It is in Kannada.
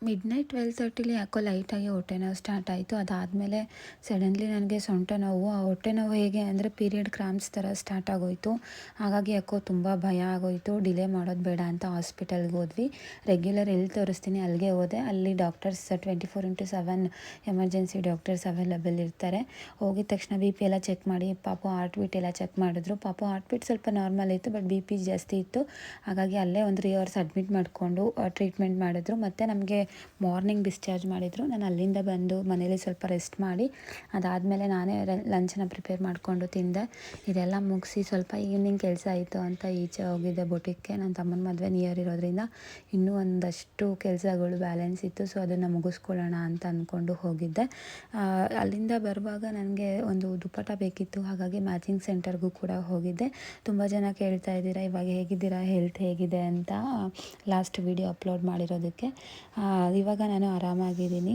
ಮಿಡ್‌ನೈಟ್ 12:30ಲಿ ಯಾಕೋ ಲೈಟಾಗಿ ಹೊಟ್ಟೆ ನೋವು ಸ್ಟಾರ್ಟ್ ಆಯಿತು. ಅದಾದಮೇಲೆ ಸಡನ್ಲಿ ನನಗೆ ಸೊಂಟ ನೋವು. ಆ ಹೊಟ್ಟೆ ನೋವು ಹೇಗೆ ಅಂದರೆ ಪೀರಿಯಡ್ ಕ್ರಾಂಪ್ಸ್ ಥರ ಸ್ಟಾರ್ಟ್ ಆಗೋಯಿತು. ಹಾಗಾಗಿ ಯಾಕೋ ತುಂಬ ಭಯ ಆಗೋಯಿತು. ಡಿಲೇ ಮಾಡೋದು ಬೇಡ ಅಂತ ಹಾಸ್ಪಿಟಲ್ಗೆ ಹೋದ್ವಿ. ರೆಗ್ಯುಲರ್ ಎಲ್ಲಿ ತೋರಿಸ್ತೀನಿ ಅಲ್ಲಿಗೆ ಹೋದೆ. ಅಲ್ಲಿ doctors 24x7 emergency doctors available ಇರ್ತಾರೆ. ಹೋಗಿದ ತಕ್ಷಣ ಬಿ ಪಿ ಎಲ್ಲ ಚೆಕ್ ಮಾಡಿ ಪಾಪು ಹಾರ್ಟ್ ಬೀಟ್ ಎಲ್ಲ ಚೆಕ್ ಮಾಡಿದ್ರು. ಪಾಪು ಹಾರ್ಟ್ ಬೀಟ್ ಸ್ವಲ್ಪ ನಾರ್ಮಲ್ ಇತ್ತು, ಬಟ್ ಬಿ ಪಿ ಜಾಸ್ತಿ ಇತ್ತು. ಹಾಗಾಗಿ ಅಲ್ಲೇ ಒಂದು 3 ಅವರ್ಸ್ ಅಡ್ಮಿಟ್ ಮಾಡಿಕೊಂಡು ಟ್ರೀಟ್ಮೆಂಟ್ ಮಾಡಿದ್ರು. ಮತ್ತು ನಮಗೆ ಮಾರ್ನಿಂಗ್ ಡಿಸ್ಚಾರ್ಜ್ ಮಾಡಿದರು. ನಾನು ಅಲ್ಲಿಂದ ಬಂದು ಮನೇಲಿ ಸ್ವಲ್ಪ ರೆಸ್ಟ್ ಮಾಡಿ ಅದಾದಮೇಲೆ ನಾನೇ ಲಂಚನ್ನ ಪ್ರಿಪೇರ್ ಮಾಡಿಕೊಂಡು ತಿಂದೆ. ಇದೆಲ್ಲ ಮುಗಿಸಿ ಸ್ವಲ್ಪ ಈವ್ನಿಂಗ್ ಕೆಲಸ ಆಯಿತು ಅಂತ ಈಚೆ ಹೋಗಿದ್ದೆ ಬೊಟಿಕ್ಗೆ. ನನ್ನ ತಮ್ಮನ ಮದುವೆ ನಿಯರ್ ಇರೋದ್ರಿಂದ ಇನ್ನೂ ಒಂದಷ್ಟು ಕೆಲಸಗಳು ಬ್ಯಾಲೆನ್ಸ್ ಇತ್ತು. ಸೊ ಅದನ್ನು ಮುಗಿಸ್ಕೊಳ್ಳೋಣ ಅಂತ ಅಂದ್ಕೊಂಡು ಹೋಗಿದ್ದೆ. ಅಲ್ಲಿಂದ ಬರುವಾಗ ನನಗೆ ಒಂದು ದುಪ್ಪಟ ಬೇಕಿತ್ತು. ಹಾಗಾಗಿ ಮ್ಯಾಚಿಂಗ್ ಸೆಂಟರ್ಗೂ ಕೂಡ ಹೋಗಿದ್ದೆ. ತುಂಬ ಜನ ಕೇಳ್ತಾ ಇದ್ದೀರಾ ಇವಾಗ ಹೇಗಿದ್ದೀರಾ, ಹೆಲ್ತ್ ಹೇಗಿದೆ ಅಂತ ಲಾಸ್ಟ್ ವಿಡಿಯೋ ಅಪ್ಲೋಡ್ ಮಾಡಿರೋದಕ್ಕೆ. ಇವಾಗ ನಾನು ಆರಾಮಾಗಿದ್ದೀನಿ.